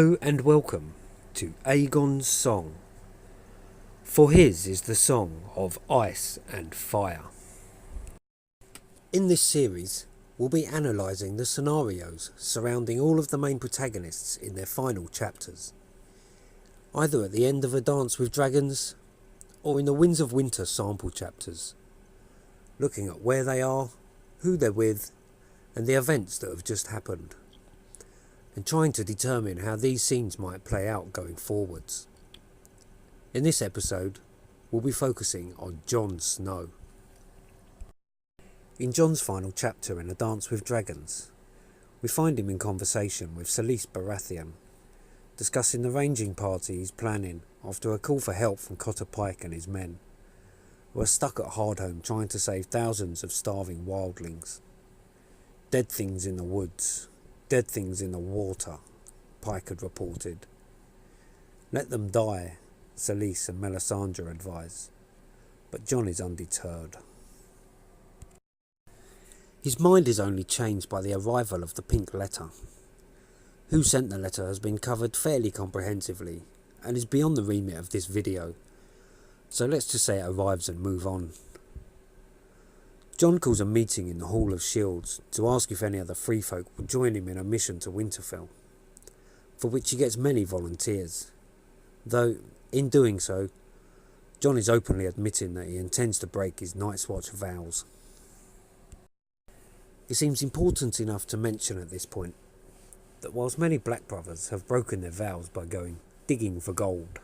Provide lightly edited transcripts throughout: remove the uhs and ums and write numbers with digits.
Hello and welcome to Aegon's song, for his is the song of ice and fire. In this series, we'll be analysing the scenarios surrounding all of the main protagonists in their final chapters, either at the end of A Dance with Dragons or in the Winds of Winter sample chapters, looking at where they are, who they're with, and the events that have just happened, and trying to determine how these scenes might play out going forwards. In this episode, we'll be focusing on Jon Snow. In Jon's final chapter in A Dance with Dragons, we find him in conversation with Selyse Baratheon, discussing the ranging party he's planning after a call for help from Cotter Pike and his men, who are stuck at Hardhome trying to save thousands of starving wildlings. Dead things in the woods, dead things in the water, Pike had reported. Let them die, Selyse and Melisandre advise, but Jon is undeterred. His mind is only changed by the arrival of the pink letter. Who sent the letter has been covered fairly comprehensively and is beyond the remit of this video, so let's just say it arrives and move on. Jon calls a meeting in the Hall of Shields to ask if any of the free folk will join him in a mission to Winterfell, for which he gets many volunteers, though in doing so, Jon is openly admitting that he intends to break his Night's Watch vows. It seems important enough to mention at this point that whilst many Black brothers have broken their vows by going digging for gold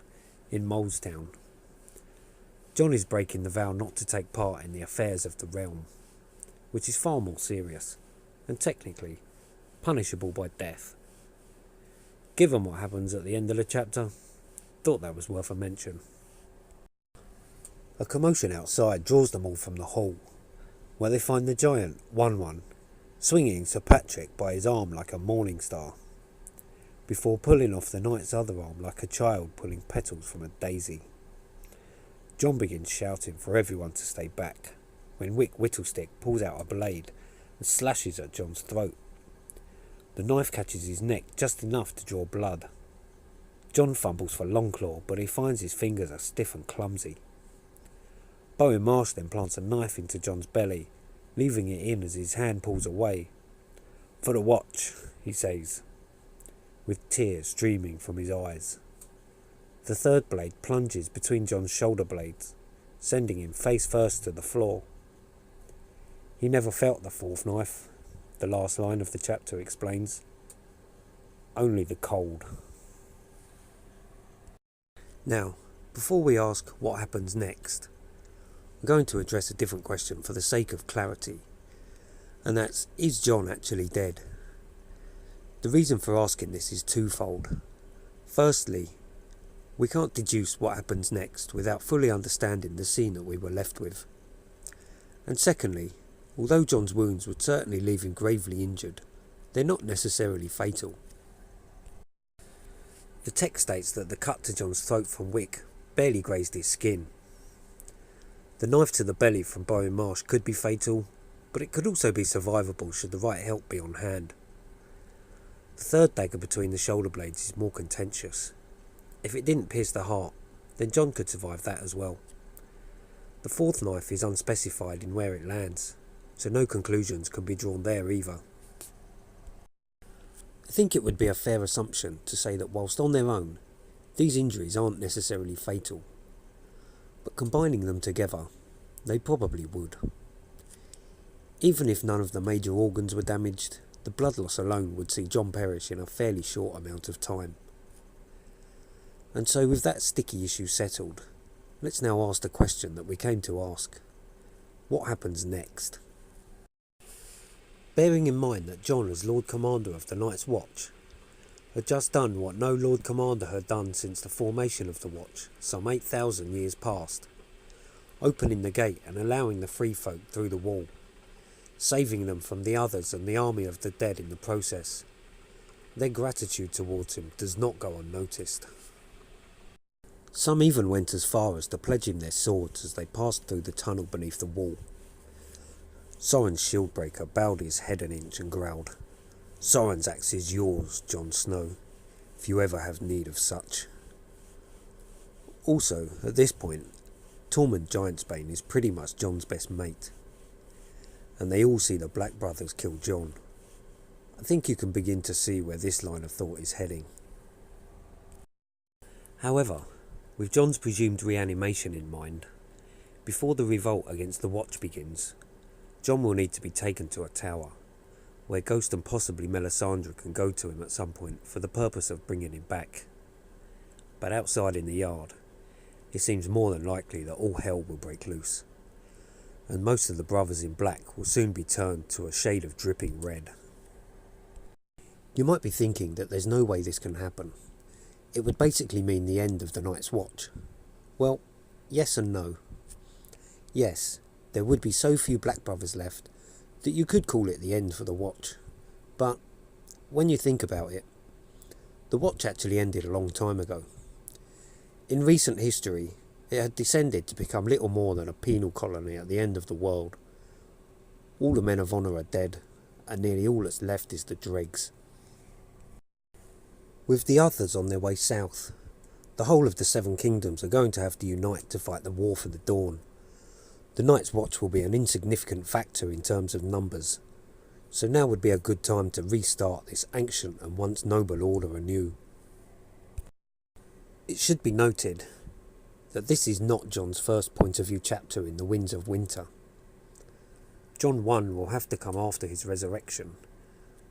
in Molestown, Jon is breaking the vow not to take part in the affairs of the realm, which is far more serious, and technically punishable by death. Given what happens at the end of the chapter, thought that was worth a mention. A commotion outside draws them all from the hall, where they find the giant, One, swinging Sir Patrick by his arm like a morning star, before pulling off the knight's other arm like a child pulling petals from a daisy. Jon begins shouting for everyone to stay back, when Wick Whittlestick pulls out a blade and slashes at Jon's throat. The knife catches his neck just enough to draw blood. Jon fumbles for Longclaw, but he finds his fingers are stiff and clumsy. Bowen Marsh then plants a knife into Jon's belly, leaving it in as his hand pulls away. "For the watch," he says, with tears streaming from his eyes. The third blade plunges between Jon's shoulder blades, sending him face first to the floor. He never felt the fourth knife, the last line of the chapter explains. Only the cold. Now, before we ask what happens next, I'm going to address a different question for the sake of clarity, and that's, is Jon actually dead? The reason for asking this is twofold. Firstly, we can't deduce what happens next without fully understanding the scene that we were left with. And secondly, although Jon's wounds would certainly leave him gravely injured, they're not necessarily fatal. The text states that the cut to Jon's throat from Wick barely grazed his skin. The knife to the belly from Bowen Marsh could be fatal, but it could also be survivable should the right help be on hand. The third dagger between the shoulder blades is more contentious. If it didn't pierce the heart, then Jon could survive that as well. The fourth knife is unspecified in where it lands, so no conclusions can be drawn there either. I think it would be a fair assumption to say that whilst on their own, these injuries aren't necessarily fatal, but combining them together, they probably would. Even if none of the major organs were damaged, the blood loss alone would see Jon perish in a fairly short amount of time. And so with that sticky issue settled, let's now ask the question that we came to ask. What happens next? Bearing in mind that Jon, as Lord Commander of the Night's Watch, had just done what no Lord Commander had done since the formation of the Watch, some 8,000 years past, opening the gate and allowing the free folk through the wall, saving them from the others and the army of the dead in the process. Their gratitude towards him does not go unnoticed. Some even went as far as to pledge him their swords as they passed through the tunnel beneath the wall. Soren's shieldbreaker bowed his head an inch and growled, "Soren's axe is yours, Jon Snow. if you ever have need of such. Also, at this point, Tormund Giantsbane is pretty much Jon's best mate, and they all see the Black Brothers kill Jon. I think you can begin to see where this line of thought is heading. However, with Jon's presumed reanimation in mind, before the revolt against the Watch begins, Jon will need to be taken to a tower, where Ghost and possibly Melisandre can go to him at some point for the purpose of bringing him back. But outside in the yard, it seems more than likely that all hell will break loose, and most of the brothers in black will soon be turned to a shade of dripping red. You might be thinking that there's no way this can happen. It would basically mean the end of the Night's Watch. Well, yes and no. Yes, there would be so few Black Brothers left that you could call it the end for the Watch. But when you think about it, the Watch actually ended a long time ago. In recent history, it had descended to become little more than a penal colony at the end of the world. All the men of honour are dead, and nearly all that's left is the dregs. With the others on their way south, the whole of the Seven Kingdoms are going to have to unite to fight the War for the Dawn. The Night's Watch will be an insignificant factor in terms of numbers, so now would be a good time to restart this ancient and once noble order anew. It should be noted that this is not Jon's first point of view chapter in the Winds of Winter. Jon 1 will have to come after his resurrection,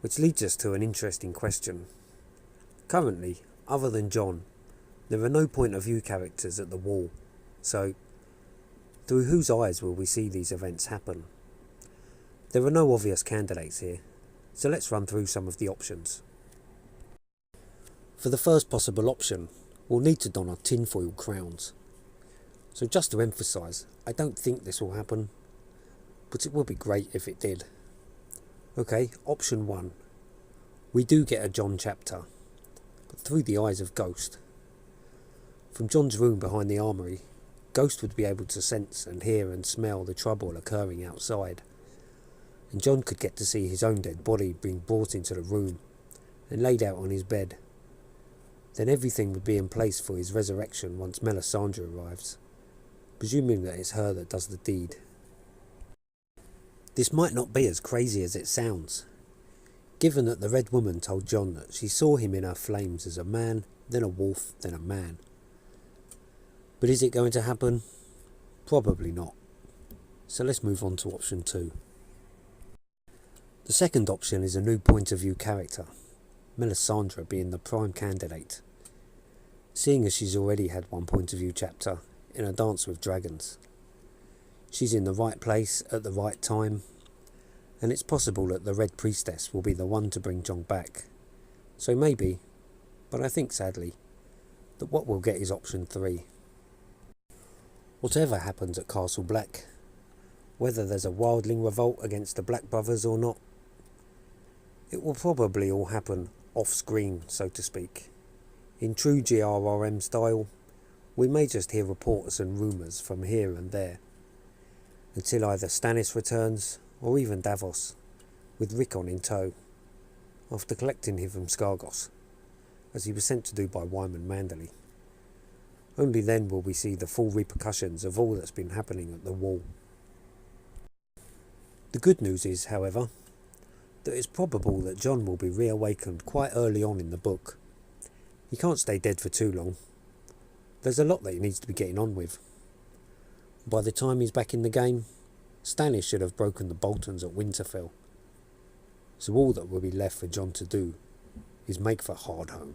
which leads us to an interesting question. Currently, other than Jon, there are no point of view characters at the Wall, so through whose eyes will we see these events happen? There are no obvious candidates here, so let's run through some of the options. For the first possible option, we'll need to don our tinfoil crowns. So just to emphasise, I don't think this will happen, but it would be great if it did. Okay, option 1. We do get a Jon chapter, but through the eyes of Ghost. From Jon's room behind the armoury, Ghost would be able to sense and hear and smell the trouble occurring outside, and Jon could get to see his own dead body being brought into the room and laid out on his bed. Then everything would be in place for his resurrection once Melisandre arrives, presuming that it's her that does the deed. This might not be as crazy as it sounds, given that the Red Woman told Jon that she saw him in her flames as a man, then a wolf, then a man. But is it going to happen? Probably not. So let's move on to option 2. The second option is a new point of view character, Melisandre being the prime candidate, seeing as she's already had one point of view chapter in A Dance with Dragons. She's in the right place at the right time, and it's possible that the Red Priestess will be the one to bring Jon back. So maybe, but I think sadly, that what we'll get is option 3. Whatever happens at Castle Black, whether there's a wildling revolt against the Black Brothers or not, it will probably all happen off-screen, so to speak. In true GRRM style, we may just hear reports and rumours from here and there, until either Stannis returns, or even Davos, with Rickon in tow, after collecting him from Skargos, as he was sent to do by Wyman Manderley. Only then will we see the full repercussions of all that's been happening at the Wall. The good news is, however, that it's probable that Jon will be reawakened quite early on in the book. He can't stay dead for too long. There's a lot that he needs to be getting on with. By the time he's back in the game, Stannis should have broken the Boltons at Winterfell. So all that will be left for Jon to do is make for Hardhome.